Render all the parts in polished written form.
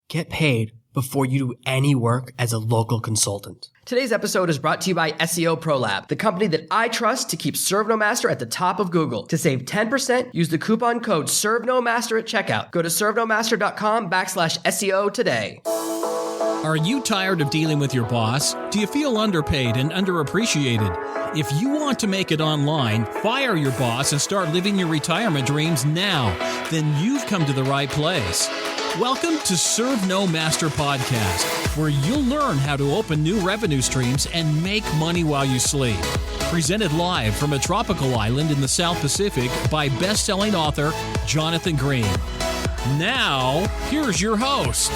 Get paid before you do any work as a local consultant. Today's episode is brought to you by SEO ProLab, the company that I trust to keep ServeNoMaster at the top of Google. To save 10%, use the coupon code ServeNoMaster at checkout. Go to servenomaster.com/SEO today. Are you tired of dealing with your boss? Do you feel underpaid and underappreciated? If you want to make it online, fire your boss and start living your retirement dreams now, then you've come to the right place. Welcome to Serve No Master Podcast, where you'll learn how to open new revenue streams and make money while you sleep. Presented live from a tropical island in the South Pacific by best-selling author Jonathan Green. Now, here's your host.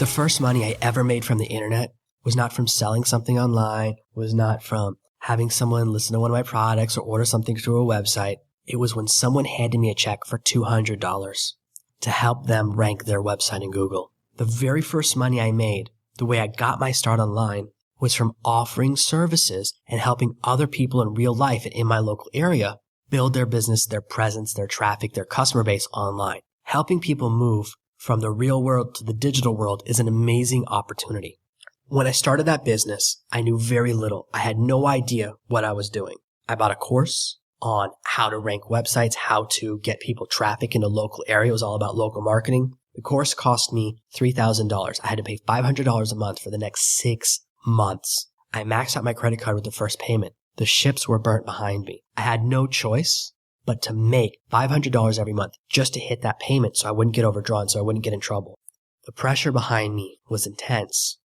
The first money I ever made from the internet was not from selling something online, was not from having someone listen to one of my products or order something through a website. It was when someone handed me a check for $200 to help them rank their website in Google. The very first money I made, the way I got my start online, was from offering services and helping other people in real life and in my local area build their business, their presence, their traffic, their customer base online. Helping people move from the real world to the digital world is an amazing opportunity. When I started that business, I knew very little. I had no idea what I was doing. I bought a course on how to rank websites, how to get people traffic in a local area. It was all about local marketing. The course cost me $3,000. I had to pay $500 a month for the next 6 months. I maxed out my credit card with the first payment. The ships were burnt behind me. I had no choice but to make $500 every month just to hit that payment so I wouldn't get overdrawn, so I wouldn't get in trouble. The pressure behind me was intense,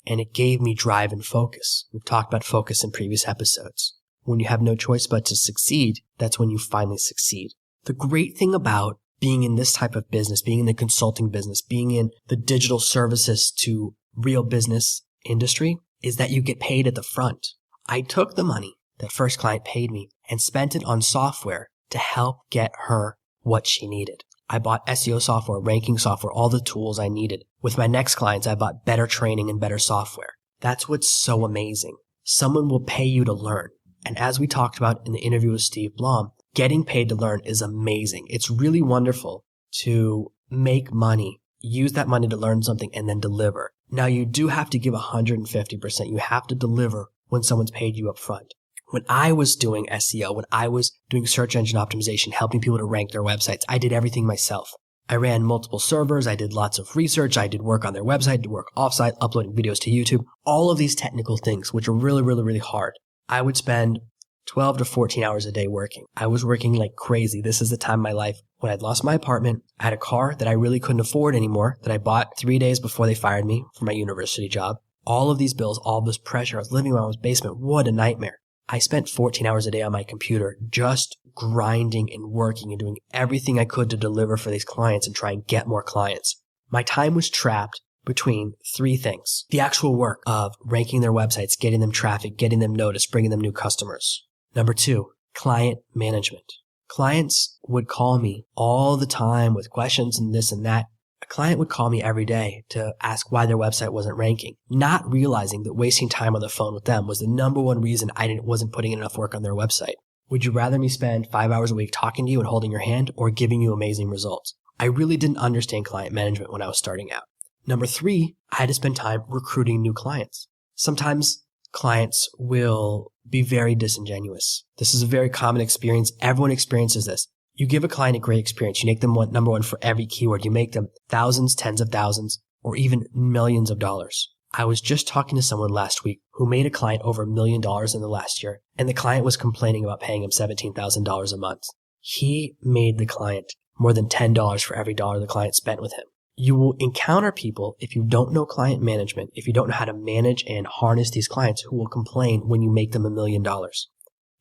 and it gave me drive and focus. We've talked about focus in previous episodes. When you have no choice but to succeed, that's when you finally succeed. The great thing about being in this type of business, being in the consulting business, being in the digital services to real business industry is that you get paid at the front. I took the money that first client paid me and spent it on software to help get her what she needed. I bought SEO software, ranking software, all the tools I needed. With my next clients, I bought better training and better software. That's what's so amazing. Someone will pay you to learn. And as we talked about in the interview with Steve Blum, getting paid to learn is amazing. It's really wonderful to make money, use that money to learn something, and then deliver. Now, you do have to give 150%. You have to deliver when someone's paid you up front. When I was doing SEO, when I was doing search engine optimization, helping people to rank their websites, I did everything myself. I ran multiple servers. I did lots of research. I did work on their website, did work offsite, uploading videos to YouTube, all of these technical things, which are really, really, really hard. I would spend 12 to 14 hours a day working. I was working like crazy. This is the time of my life when I'd lost my apartment. I had a car that I really couldn't afford anymore that I bought 3 days before they fired me for my university job. All of these bills, all of this pressure. I was living in my own basement. What a nightmare. I spent 14 hours a day on my computer just grinding and working and doing everything I could to deliver for these clients and try and get more clients. My time was trapped between 3 things. The actual work of ranking their websites, getting them traffic, getting them noticed, bringing them new customers. Number 2, client management. Clients would call me all the time with questions and this and that. A client would call me every day to ask why their website wasn't ranking, not realizing that wasting time on the phone with them was the number one reason I wasn't putting in enough work on their website. Would you rather me spend 5 hours a week talking to you and holding your hand or giving you amazing results? I really didn't understand client management when I was starting out. Number 3, I had to spend time recruiting new clients. Sometimes clients will be very disingenuous. This is a very common experience. Everyone experiences this. You give a client a great experience. You make them number one for every keyword. You make them thousands, tens of thousands, or even millions of dollars. I was just talking to someone last week who made a client over $1 million in the last year, and the client was complaining about paying him $17,000 a month. He made the client more than $10 for every dollar the client spent with him. You will encounter people, if you don't know client management, if you don't know how to manage and harness these clients, who will complain when you make them $1 million.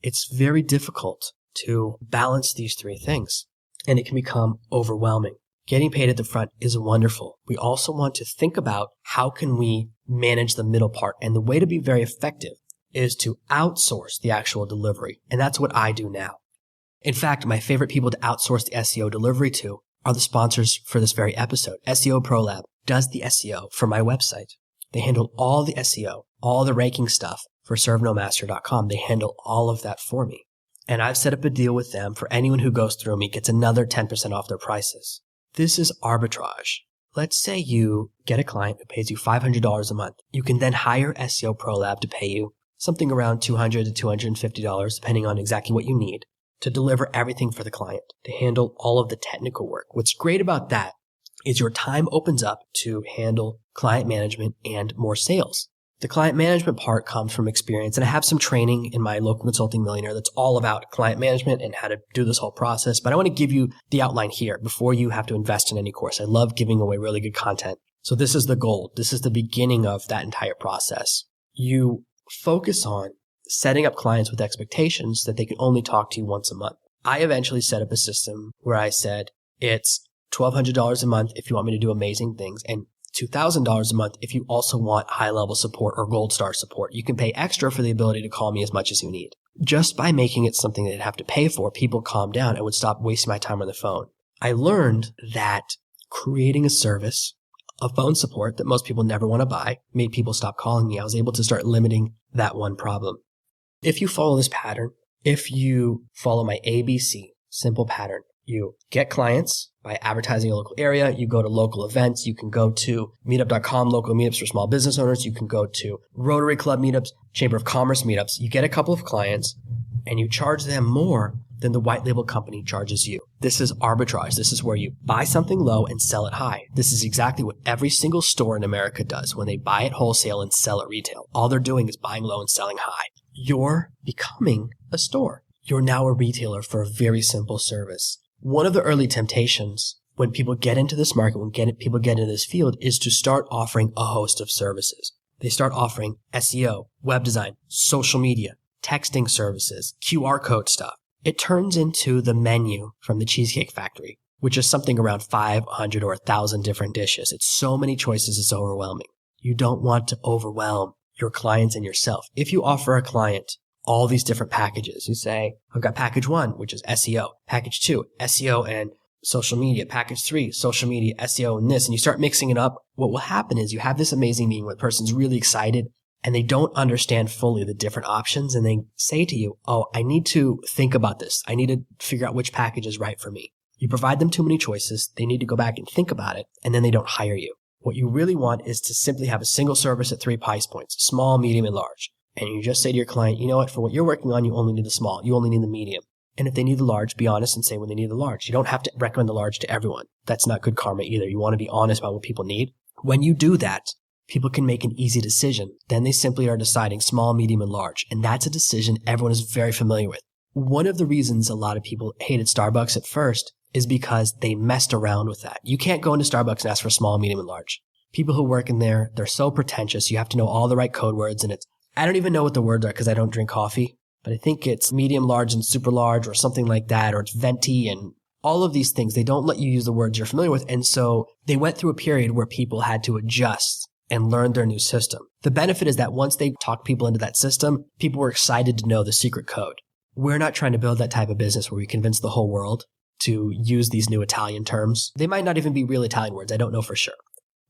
It's very difficult to balance these 3 things, and it can become overwhelming. Getting paid at the front is wonderful. We also want to think about how can we manage the middle part, and the way to be very effective is to outsource the actual delivery, and that's what I do now. In fact, my favorite people to outsource the SEO delivery to are the sponsors for this very episode. SEO ProLab does the SEO for my website. They handle all the SEO, all the ranking stuff for ServeNoMaster.com. They handle all of that for me. And I've set up a deal with them for anyone who goes through me gets another 10% off their prices. This is arbitrage. Let's say you get a client who pays you $500 a month. You can then hire SEO Pro Lab to pay you something around $200 to $250, depending on exactly what you need, to deliver everything for the client, to handle all of the technical work. What's great about that is your time opens up to handle client management and more sales. The client management part comes from experience, and I have some training in my local consulting millionaire that's all about client management and how to do this whole process. But I want to give you the outline here before you have to invest in any course. I love giving away really good content. So this is the goal. This is the beginning of that entire process. You focus on setting up clients with expectations that they can only talk to you once a month. I eventually set up a system where I said it's $1,200 a month if you want me to do amazing things, and $2,000 a month if you also want high-level support or gold star support. You can pay extra for the ability to call me as much as you need. Just by making it something they'd have to pay for, people calmed down and would stop wasting my time on the phone. I learned that creating a service of phone support that most people never want to buy made people stop calling me. I was able to start limiting that one problem. If you follow this pattern, if you follow my ABC simple pattern, you get clients by advertising your local area. You go to local events. You can go to meetup.com, local meetups for small business owners. You can go to Rotary Club meetups, Chamber of Commerce meetups. You get a couple of clients and you charge them more than the white label company charges you. This is arbitrage. This is where you buy something low and sell it high. This is exactly what every single store in America does when they buy it wholesale and sell it retail. All they're doing is buying low and selling high. You're becoming a store. You're now a retailer for a very simple service. One of the early temptations when people get into this market, people get into this field, is to start offering a host of services. They start offering SEO, web design, social media, texting services, QR code stuff. It turns into the menu from the Cheesecake Factory, which is something around 500 or 1,000 different dishes. It's so many choices, it's overwhelming. You don't want to overwhelm your clients and yourself. If you offer a client all these different packages, you say, I've got package 1, which is SEO, package 2, SEO and social media, package 3, social media, SEO and this, and you start mixing it up, what will happen is you have this amazing meeting where the person's really excited and they don't understand fully the different options, and they say to you, oh, I need to think about this. I need to figure out which package is right for me. You provide them too many choices. They need to go back and think about it, and then they don't hire you. What you really want is to simply have a single service at 3 price points, small, medium, and large. And you just say to your client, you know what, for what you're working on, you only need the small. You only need the medium. And if they need the large, be honest and say when they need the large. You don't have to recommend the large to everyone. That's not good karma either. You want to be honest about what people need. When you do that, people can make an easy decision. Then they simply are deciding small, medium, and large. And that's a decision everyone is very familiar with. One of the reasons a lot of people hated Starbucks at first is because they messed around with that. You can't go into Starbucks and ask for small, medium, and large. People who work in there, they're so pretentious. You have to know all the right code words, and I don't even know what the words are because I don't drink coffee, but I think it's medium, large, and super large or something like that, or it's venti and all of these things. They don't let you use the words you're familiar with. And so they went through a period where people had to adjust and learn their new system. The benefit is that once they talked people into that system, people were excited to know the secret code. We're not trying to build that type of business where we convince the whole world to use these new Italian terms. They might not even be real Italian words. I don't know for sure.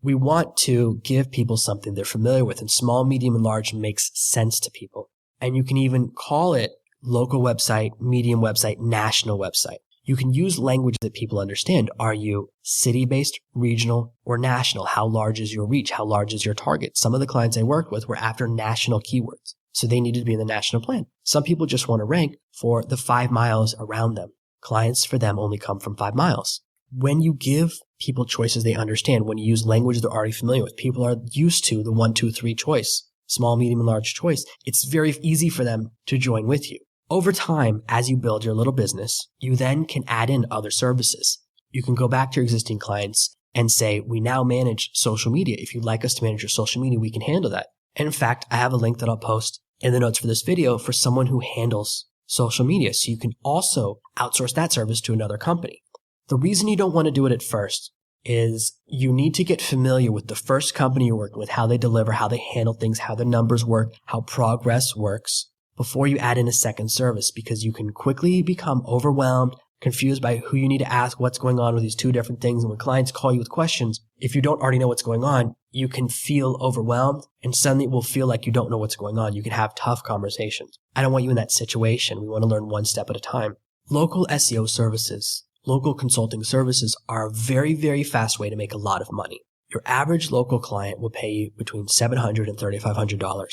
We want to give people something they're familiar with, and small, medium, and large makes sense to people. And you can even call it local website, medium website, national website. You can use language that people understand. Are you city-based, regional, or national? How large is your reach? How large is your target? Some of the clients I worked with were after national keywords, so they needed to be in the national plan. Some people just want to rank for the 5 miles around them. Clients for them only come from 5 miles. When you give people choices they understand, when you use language they're already familiar with, people are used to the 1, 2, 3 choice, small, medium, and large choice. It's very easy for them to join with you. Over time, as you build your little business, you then can add in other services. You can go back to your existing clients and say, we now manage social media. If you'd like us to manage your social media, we can handle that. And in fact, I have a link that I'll post in the notes for this video for someone who handles social media. So you can also outsource that service to another company. The reason you don't want to do it at first is you need to get familiar with the first company you're working with, how they deliver, how they handle things, how the numbers work, how progress works before you add in a second service, because you can quickly become overwhelmed, confused by who you need to ask, what's going on with these two different things. And when clients call you with questions, if you don't already know what's going on, you can feel overwhelmed and suddenly it will feel like you don't know what's going on. You can have tough conversations. I don't want you in that situation. We want to learn one step at a time. Local SEO services Local consulting services are a very, very fast way to make a lot of money. Your average local client will pay you between $700 and $3,500.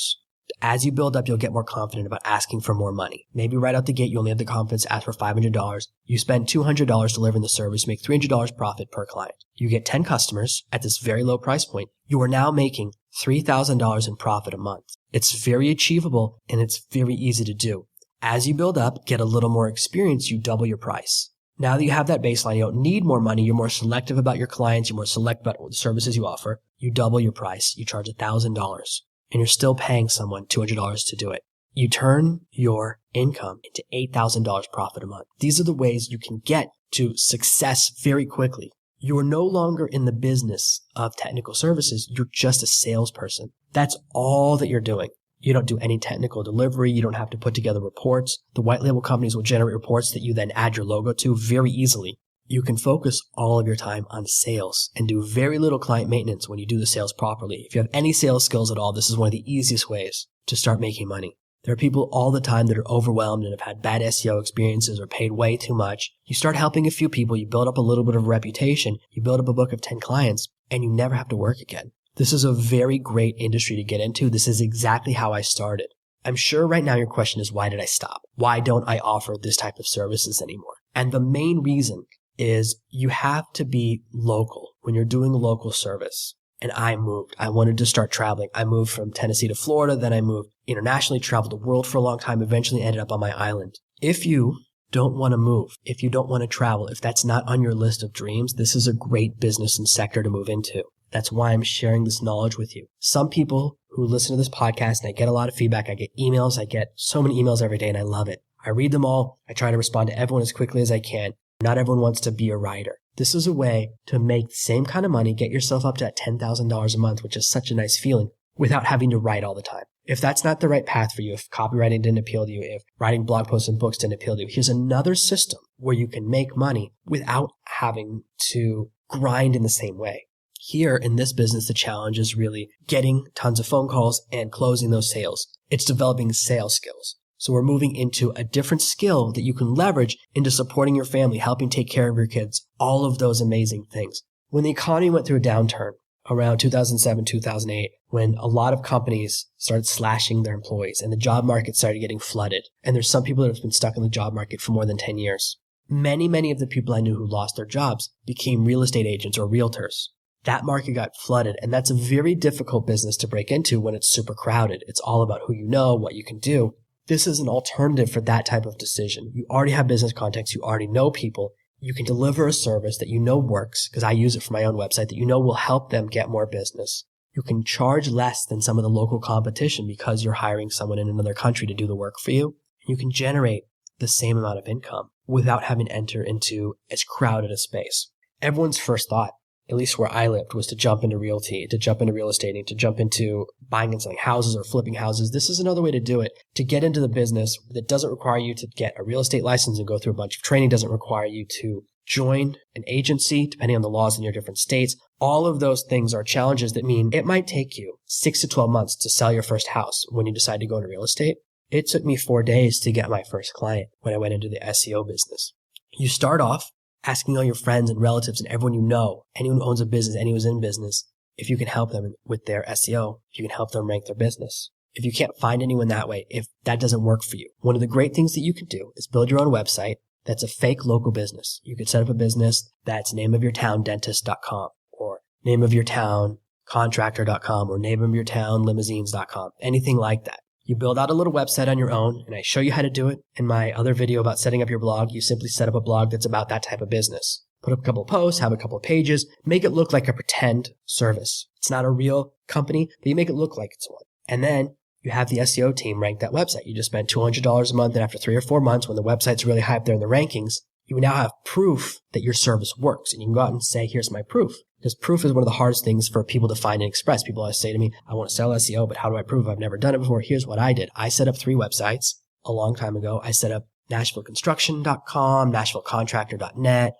As you build up, you'll get more confident about asking for more money. Maybe right out the gate, you only have the confidence to ask for $500. You spend $200 delivering the service, make $300 profit per client. You get 10 customers at this very low price point. You are now making $3,000 in profit a month. It's very achievable and it's very easy to do. As you build up, get a little more experience, you double your price. Now that you have that baseline, you don't need more money. You're more selective about your clients. You're more selective about the services you offer. You double your price. You charge $1,000 and you're still paying someone $200 to do it. You turn your income into $8,000 profit a month. These are the ways you can get to success very quickly. You are no longer in the business of technical services. You're just a salesperson. That's all that you're doing. You don't do any technical delivery. You don't have to put together reports. The white label companies will generate reports that you then add your logo to very easily. You can focus all of your time on sales and do very little client maintenance when you do the sales properly. If you have any sales skills at all, this is one of the easiest ways to start making money. There are people all the time that are overwhelmed and have had bad SEO experiences or paid way too much. You start helping a few people, you build up a little bit of a reputation, you build up a book of 10 clients, and you never have to work again. This is a very great industry to get into. This is exactly how I started. I'm sure right now your question is, why did I stop? Why don't I offer this type of services anymore? And the main reason is you have to be local when you're doing a local service. And I moved. I wanted to start traveling. I moved from Tennessee to Florida. Then I moved internationally, traveled the world for a long time, eventually ended up on my island. If you don't want to move, if you don't want to travel, if that's not on your list of dreams, this is a great business and sector to move into. That's why I'm sharing this knowledge with you. Some people who listen to this podcast, and I get a lot of feedback, I get emails, I get so many emails every day, and I love it. I read them all. I try to respond to everyone as quickly as I can. Not everyone wants to be a writer. This is a way to make the same kind of money, get yourself up to that $10,000 a month, which is such a nice feeling, without having to write all the time. If that's not the right path for you, if copywriting didn't appeal to you, if writing blog posts and books didn't appeal to you, here's another system where you can make money without having to grind in the same way. Here in this business, the challenge is really getting tons of phone calls and closing those sales. It's developing sales skills. So we're moving into a different skill that you can leverage into supporting your family, helping take care of your kids, all of those amazing things. When the economy went through a downturn around 2007, 2008, when a lot of companies started slashing their employees and the job market started getting flooded, and there's some people that have been stuck in the job market for more than 10 years. Many of the people I knew who lost their jobs became real estate agents or realtors. That market got flooded, and that's a very difficult business to break into when it's super crowded. It's all about who you know, what you can do. This is an alternative for that type of decision. You already have business contacts. You already know people. You can deliver a service that you know works, because I use it for my own website, that you know will help them get more business. You can charge less than some of the local competition because you're hiring someone in another country to do the work for you. You can generate the same amount of income without having to enter into as crowded a space. Everyone's first thought, at least where I lived, was to jump into realty, to jump into real estate, to jump into buying and selling houses or flipping houses. This is another way to do it, to get into the business that doesn't require you to get a real estate license and go through a bunch of training, doesn't require you to join an agency, depending on the laws in your different states. All of those things are challenges that mean it might take you 6 to 12 months to sell your first house when you decide to go into real estate. It took me 4 days to get my first client when I went into the SEO business. You start off asking all your friends and relatives and everyone you know, anyone who owns a business, anyone who's in business, if you can help them with their SEO, if you can help them rank their business. If you can't find anyone that way, if that doesn't work for you, one of the great things that you can do is build your own website that's a fake local business. You could set up a business that's nameofyourtowndentist.com or nameofyourtowncontractor.com or nameofyourtownlimousines.com, anything like that. You build out a little website on your own, and I show you how to do it in my other video about setting up your blog. You simply set up a blog that's about that type of business. Put up a couple of posts, have a couple of pages, make it look like a pretend service. It's not a real company, but you make it look like it's one. And then you have the SEO team rank that website. You just spent $200 a month, and after 3 or 4 months, when the website's really high up there in the rankings, you now have proof that your service works. And you can go out and say, here's my proof. Because proof is one of the hardest things for people to find and express. People always say to me, I want to sell SEO, but how do I prove I've never done it before? Here's what I did. I set up 3 websites a long time ago. I set up NashvilleConstruction.com, NashvilleContractor.net,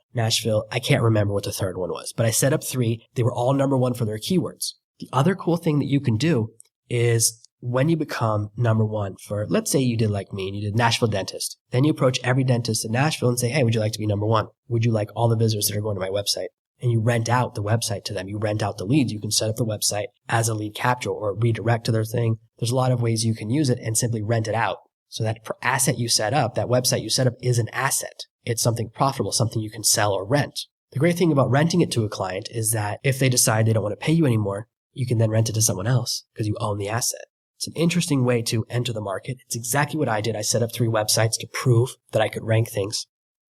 I can't remember what the third one was, but I set up 3. They were all number 1 for their keywords. The other cool thing that you can do is When you become number one for, let's say you did like me and you did Nashville dentist, then you approach every dentist in Nashville and say, hey, would you like to be number one? Would you like all the visitors that are going to my website? And you rent out the website to them. You rent out the leads. You can set up the website as a lead capture or redirect to their thing. There's a lot of ways you can use it and simply rent it out. So that asset you set up, that website you set up is an asset. It's something profitable, something you can sell or rent. The great thing about renting it to a client is that if they decide they don't want to pay you anymore, you can then rent it to someone else because you own the asset. It's an interesting way to enter the market. It's exactly what I did. I set up 3 websites to prove that I could rank things.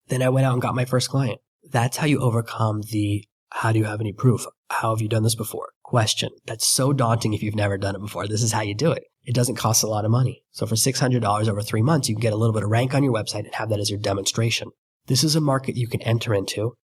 Then I went out and got my first client. That's how you overcome the, how do you have any proof? How have you done this before? Question. That's so daunting if you've never done it before. This is how you do it. It doesn't cost a lot of money. So for $600 over 3 months, you can get a little bit of rank on your website and have that as your demonstration. This is a market you can enter into.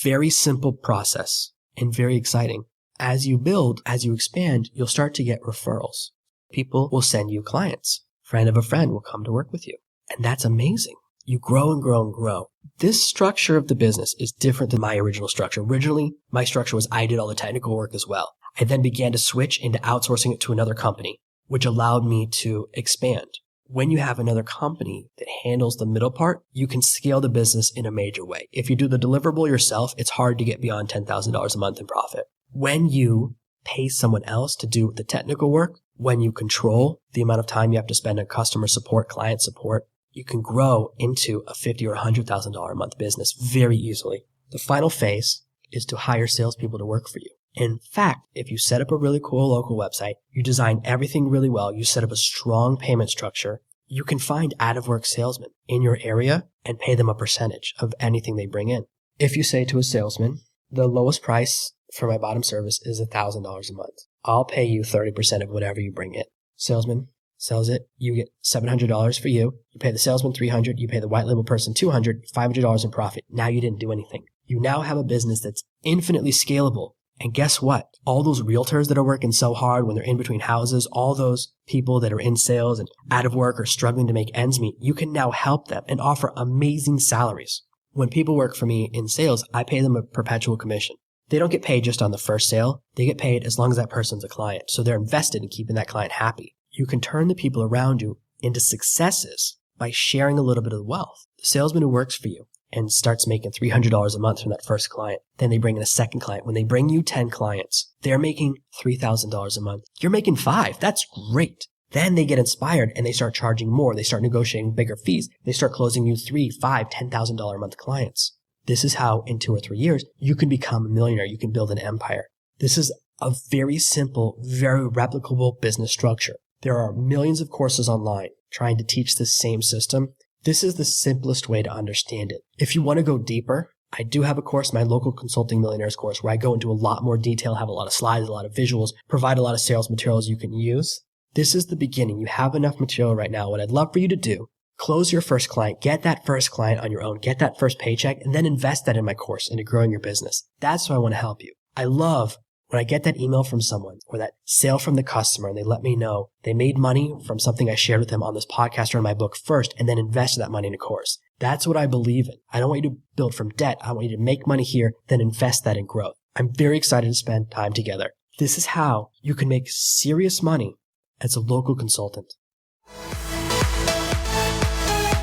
Very simple process and very exciting. As you build, as you expand, you'll start to get referrals. People will send you clients. Friend of a friend will come to work with you. And that's amazing. You grow and grow and grow. This structure of the business is different than my original structure. Originally, my structure was I did all the technical work as well. I then began to switch into outsourcing it to another company, which allowed me to expand. When you have another company that handles the middle part, you can scale the business in a major way. If you do the deliverable yourself, it's hard to get beyond $10,000 a month in profit. When you pay someone else to do the technical work, when you control the amount of time you have to spend on customer support, client support, you can grow into a $50,000 or $100,000 a month business very easily. The final phase is to hire salespeople to work for you. In fact, if you set up a really cool local website, you design everything really well, you set up a strong payment structure, you can find out-of-work salesmen in your area and pay them a percentage of anything they bring in. If you say to a salesman, the lowest price for my bottom service is $1,000 a month. I'll pay you 30% of whatever you bring in. Salesman sells it. You get $700 for you. You pay the salesman $300. You pay the white label person $200, $500 in profit. Now you didn't do anything. You now have a business that's infinitely scalable. And guess what? All those realtors that are working so hard when they're in between houses, all those people that are in sales and out of work or struggling to make ends meet, you can now help them and offer amazing salaries. When people work for me in sales, I pay them a perpetual commission. They don't get paid just on the first sale. They get paid as long as that person's a client. So they're invested in keeping that client happy. You can turn the people around you into successes by sharing a little bit of the wealth. The salesman who works for you and starts making $300 a month from that first client, then they bring in a second client. When they bring you 10 clients, they're making $3,000 a month. You're making $5,000. That's great. Then they get inspired and they start charging more. They start negotiating bigger fees. They start closing you $3,000, $5,000, $10,000 a month clients. This is how in 2 or 3 years, you can become a millionaire. You can build an empire. This is a very simple, very replicable business structure. There are millions of courses online trying to teach this same system. This is the simplest way to understand it. If you want to go deeper, I do have a course, my local Consulting Millionaires course, where I go into a lot more detail, have a lot of slides, a lot of visuals, provide a lot of sales materials you can use. This is the beginning. You have enough material right now. What I'd love for you to do, close your first client, get that first client on your own, get that first paycheck, and then invest that in my course into growing your business. That's why I want to help you. I love when I get that email from someone or that sale from the customer and they let me know they made money from something I shared with them on this podcast or in my book first and then invested that money in a course. That's what I believe in. I don't want you to build from debt. I want you to make money here, then invest that in growth. I'm very excited to spend time together. This is how you can make serious money as a local consultant.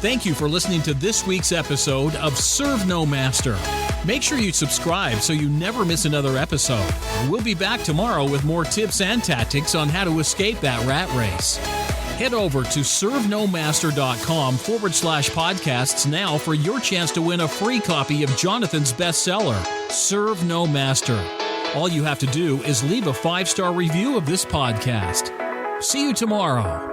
Thank you for listening to this week's episode of Serve No Master. Make sure you subscribe so you never miss another episode. We'll be back tomorrow with more tips and tactics on how to escape that rat race. Head over to servenomaster.com/podcasts now for your chance to win a free copy of Jonathan's bestseller, Serve No Master. All you have to do is leave a 5-star review of this podcast. See you tomorrow.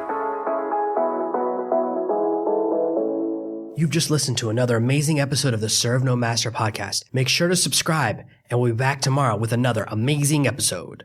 You've just listened to another amazing episode of the Serve No Master podcast. Make sure to subscribe, and we'll be back tomorrow with another amazing episode.